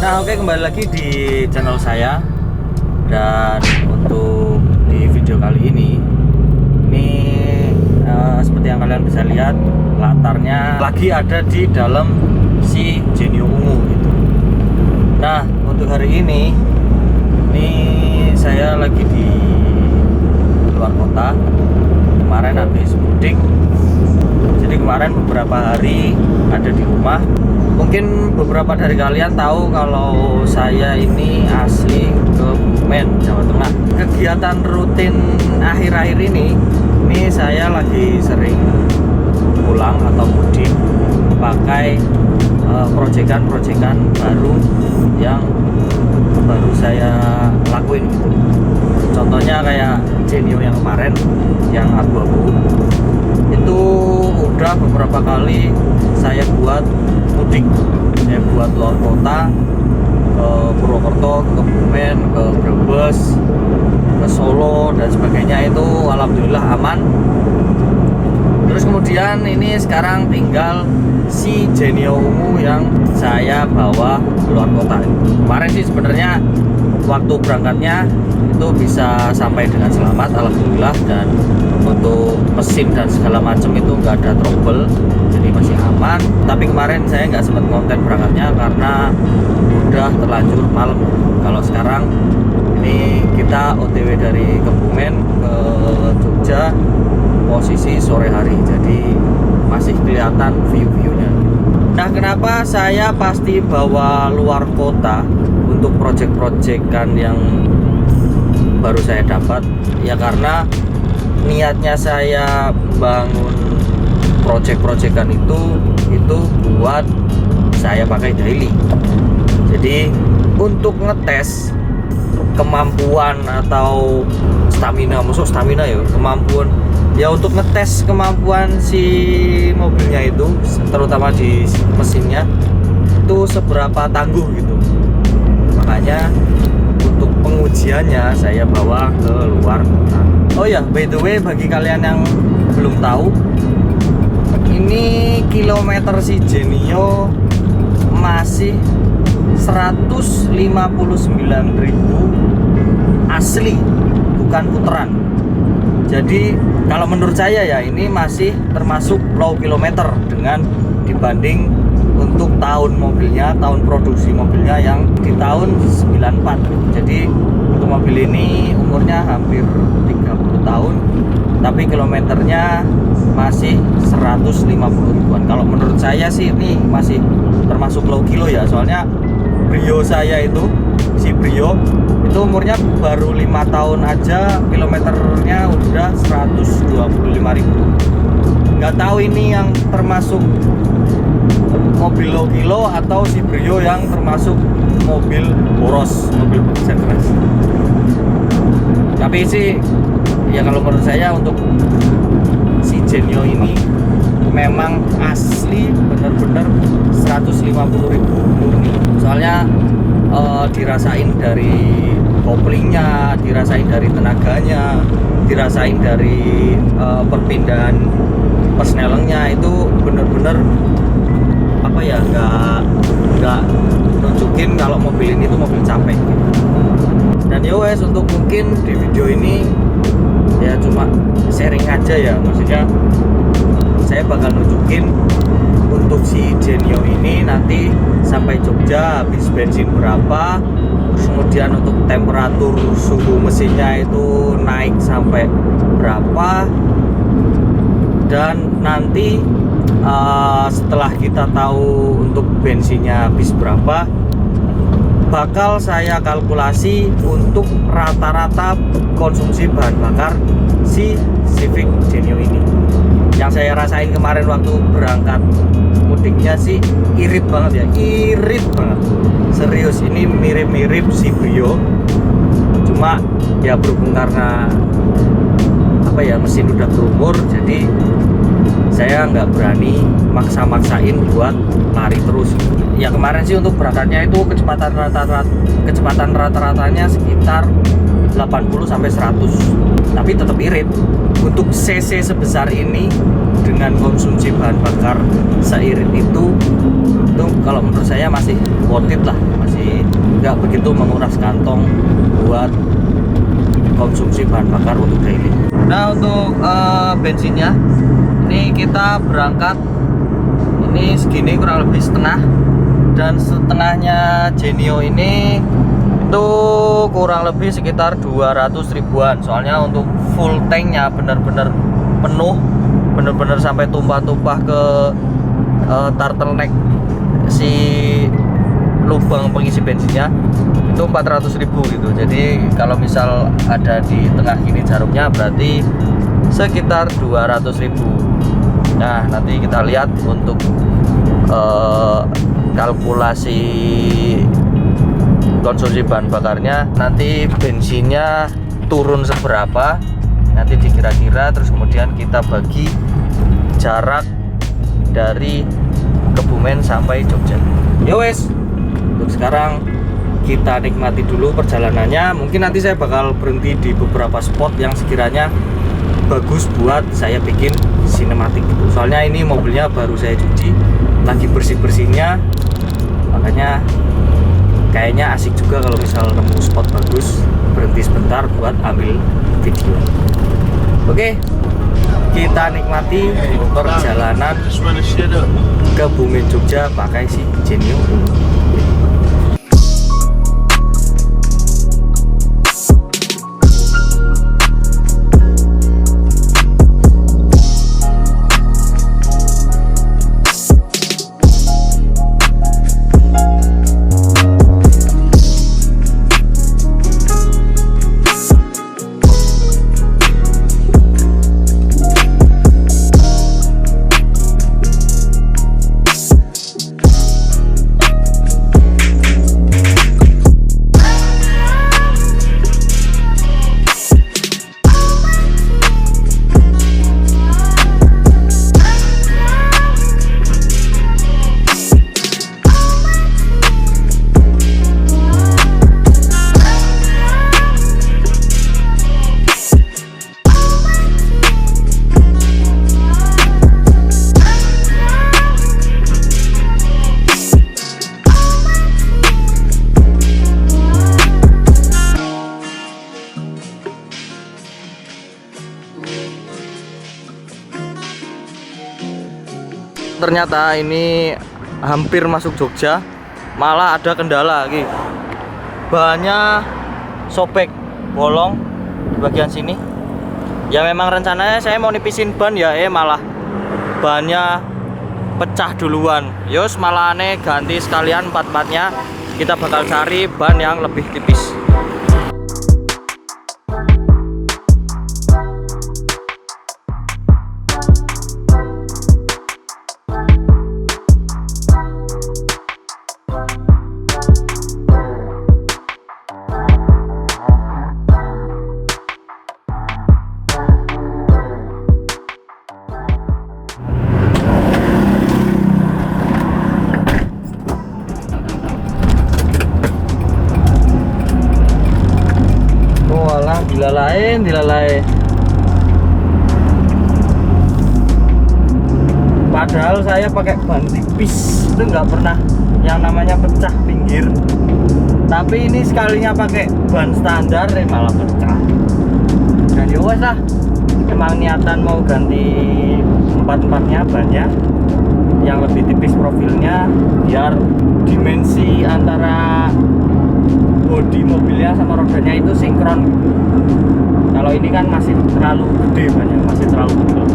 Nah oke, kembali lagi di channel saya. Dan untuk di video kali ini seperti yang kalian bisa lihat, latarnya lagi ada di dalam si Genio ungu gitu. Nah untuk hari ini saya lagi di luar kota. Kemarin habis mudik, jadi kemarin beberapa hari ada di rumah. Mungkin beberapa dari kalian tahu kalau saya ini asli Kebumen, Jawa Tengah. Kegiatan rutin akhir-akhir ini saya lagi sering pulang atau mudik pakai proyekan-proyekan baru yang baru saya lakuin gitu. Contohnya kayak Genio yang kemarin, yang abu-abu, itu udah beberapa kali saya buat mudik. Saya buat luar kota, ke Purwokerto, ke Kebumen, ke Brebes, ke Solo dan sebagainya. Itu alhamdulillah aman. Terus kemudian ini sekarang tinggal si Genio ungu yang saya bawa luar kota. Kemarin sih sebenarnya waktu berangkatnya itu bisa sampai dengan selamat alhamdulillah, dan untuk mesin dan segala macam itu nggak ada trouble, jadi masih aman. Tapi kemarin saya nggak sempat konten berangkatnya karena udah terlanjur malam. Kalau sekarang ini kita OTW dari Kebumen ke Jogja, posisi sore hari, jadi masih kelihatan view-viewnya. Nah kenapa saya pasti bawa luar kota untuk project-projectan yang baru saya dapat? Ya karena niatnya saya bangun project-projectan itu buat saya pakai daily. Jadi untuk ngetes kemampuan atau stamina, kemampuan ya, untuk ngetes kemampuan si mobilnya itu, terutama di mesinnya itu seberapa tangguh gitu. Makanya untuk pengujiannya saya bawa ke luar kota. Oh ya, by the way, bagi kalian yang belum tahu, ini kilometer si Genio masih 159.000 asli, bukan puteran. Jadi kalau menurut saya ya ini masih termasuk low kilometer dengan dibanding untuk tahun mobilnya, tahun produksi mobilnya yang di tahun 94. Jadi untuk mobil ini umurnya hampir 30 tahun, tapi kilometernya masih 150 ribuan. Kalau menurut saya sih ini masih termasuk low kilo ya, soalnya Brio saya itu, si Brio itu umurnya baru 5 tahun aja, kilometernya udah 125.000. Nggak tahu ini yang termasuk mobil low kilo atau si Brio yang termasuk mobil boros, mobil bekerja keras. Tapi sih ya kalau menurut saya untuk si Genio ini memang asli bener-bener 150.000 murni. Soalnya dirasain dari koplingnya, dirasain dari tenaganya, dirasain dari perpindahan persnelengnya, itu bener-bener apa ya, nggak nunjukin kalau mobil ini tuh mobil capek gitu. Dan ya wes, untuk mungkin di video ini ya cuma sharing aja ya, maksudnya saya bakal nunjukin untuk si Genio ini nanti sampai Jogja habis bensin berapa, terus kemudian untuk temperatur suhu mesinnya itu naik sampai berapa, dan nanti setelah kita tahu untuk bensinnya habis berapa, bakal saya kalkulasi untuk rata-rata konsumsi bahan bakar si Civic Genio ini. Yang saya rasain kemarin waktu berangkat mudiknya sih irit banget ya, irit banget. Serius, ini mirip-mirip si Brio, cuma ya berhubung karena apa ya, mesin udah berumur, jadi saya nggak berani maksa-maksain buat lari terus. Ya kemarin sih untuk berangkatnya itu kecepatan rata-ratanya sekitar 80 sampai 100, tapi tetap irit. Untuk cc sebesar ini dengan konsumsi bahan bakar seirit itu kalau menurut saya masih worth it lah, masih nggak begitu menguras kantong buat konsumsi bahan bakar untuk daily. Nah, untuk bensinnya ini kita berangkat ini segini, kurang lebih setengah, dan setengahnya Genio ini itu kurang lebih sekitar 200 ribuan. Soalnya untuk full tanknya benar-benar penuh, benar-benar sampai tumpah-tumpah ke turtleneck si lubang pengisi bensinnya itu 400 ribu gitu. Jadi kalau misal ada di tengah gini jarumnya berarti sekitar 200 ribu. Nah, nanti kita lihat untuk kalkulasi konsumsi bahan bakarnya, nanti bensinnya turun seberapa nanti dikira-kira, terus kemudian kita bagi jarak dari Kebumen sampai Jogja. Ya wes, untuk sekarang kita nikmati dulu perjalanannya. Mungkin nanti saya bakal berhenti di beberapa spot yang sekiranya bagus buat saya bikin sinematik gitu. Soalnya ini mobilnya baru saya cuci, lagi bersih-bersihnya, makanya kayaknya asik juga kalau misal nemu spot bagus berhenti sebentar buat ambil video. Oke, kita nikmati perjalanan ke Kebumen Jogja pakai si Genio. Ternyata ini hampir masuk Jogja, malah ada kendala lagi. Bahannya sobek, bolong di bagian sini. Ya memang rencananya saya mau nipisin ban ya, malah bannya pecah duluan. Yos malah aneh ganti sekalian part-partnya. Kita bakal cari ban yang lebih tipis. Dilalain. Padahal saya pakai ban tipis itu nggak pernah yang namanya pecah pinggir. Tapi ini sekalinya pakai ban standar malah pecah. Dan ya wes lah, emang niatan mau ganti empat-empatnya bannya yang lebih tipis profilnya, biar dimensi antara bodi mobilnya sama rodanya itu sinkron. Kalau ini kan masih terlalu gede banyak, masih terlalu kecil.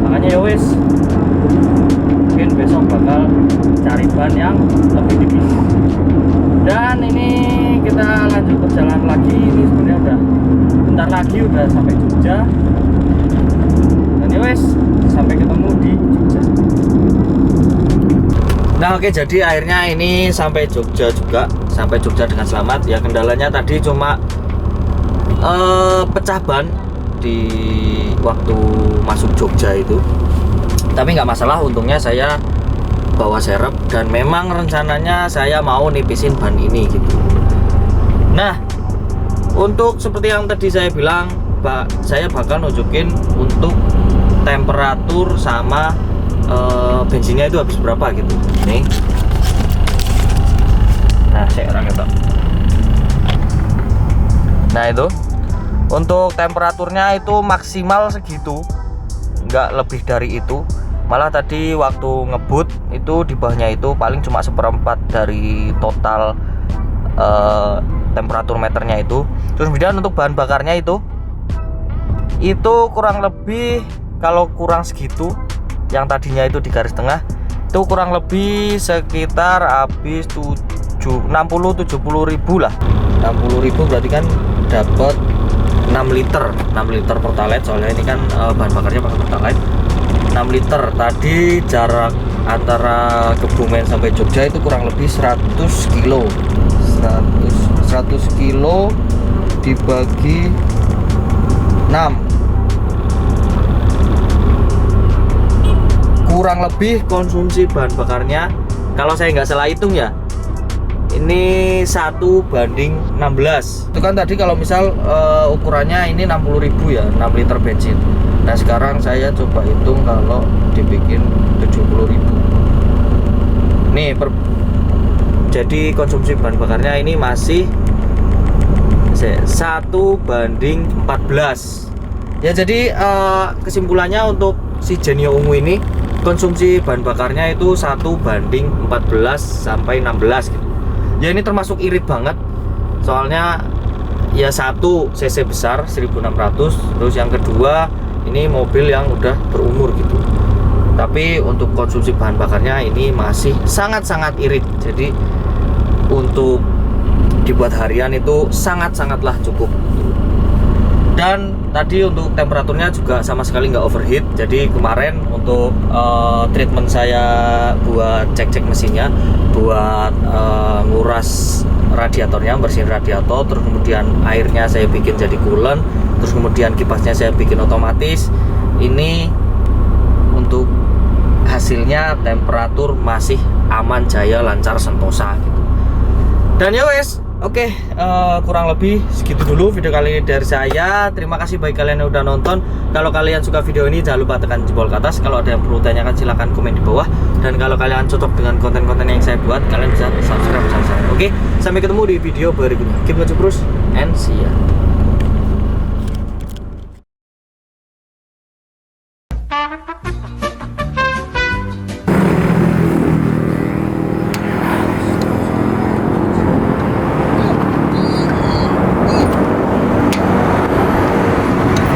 Makanya ya wes, mungkin besok bakal cari ban yang lebih tipis. Dan ini kita lanjut perjalanan lagi. Ini sebenarnya udah bentar lagi udah sampai Jogja. Dan ya wes, sampai ketemu di Jogja. Nah oke, jadi akhirnya ini sampai Jogja juga, sampai Jogja dengan selamat. Ya kendalanya tadi cuma pecah ban di waktu masuk Jogja itu, tapi nggak masalah. Untungnya saya bawa serep dan memang rencananya saya mau nipisin ban ini gitu. Nah Untuk seperti yang tadi saya bilang, saya bakal nunjukin untuk temperatur sama bensinnya itu habis berapa gitu. Nih. Nah, saya orang itu. Nah, itu untuk temperaturnya itu maksimal segitu, nggak lebih dari itu. Malah tadi waktu ngebut itu di bawahnya itu paling cuma 1/4 dari total temperatur meternya itu. Terus kemudian untuk bahan bakarnya itu kurang lebih, kalau kurang segitu yang tadinya itu di garis tengah itu kurang lebih sekitar habis 60-70 ribu lah. 60 ribu berarti kan dapat 6 liter Pertalite, soalnya ini kan bahan bakarnya pakai Pertalite. 6 liter. Tadi jarak antara Kebumen sampai Jogja itu kurang lebih 100 kilo 100 kilo dibagi 6, kurang lebih konsumsi bahan bakarnya, kalau saya nggak salah hitung ya, ini 1:16. Itu kan tadi kalau misal ukurannya ini 60.000 ya, 6 liter bensin. Nah sekarang saya coba hitung kalau dibikin 70.000. Nih jadi konsumsi bahan bakarnya ini masih 1:14. Ya jadi kesimpulannya untuk si Genio Ungu ini konsumsi bahan bakarnya itu 1:14 sampai 16 gitu. Ya ini termasuk irit banget, soalnya ya 1 cc besar 1600, terus yang kedua ini mobil yang udah berumur gitu. Tapi untuk konsumsi bahan bakarnya ini masih sangat-sangat irit. Jadi untuk dibuat harian itu sangat-sangatlah cukup. Dan tadi untuk temperaturnya juga sama sekali nggak overheat. Jadi kemarin untuk treatment saya buat cek-cek mesinnya, buat nguras radiatornya, bersihin radiator, terus kemudian airnya saya bikin jadi coolant, terus kemudian kipasnya saya bikin otomatis. Ini untuk hasilnya temperatur masih aman, jaya, lancar, sentosa gitu. Dan ya wes, oke, kurang lebih segitu dulu video kali ini dari saya. Terima kasih bagi kalian yang udah nonton. Kalau kalian suka video ini jangan lupa tekan jempol ke atas. Kalau ada yang perlu tanyakan silahkan komen di bawah. Dan kalau kalian cocok dengan konten-konten yang saya buat, kalian bisa subscribe channel saya. Oke, sampai ketemu di video berikutnya. Keep watching terus and see ya.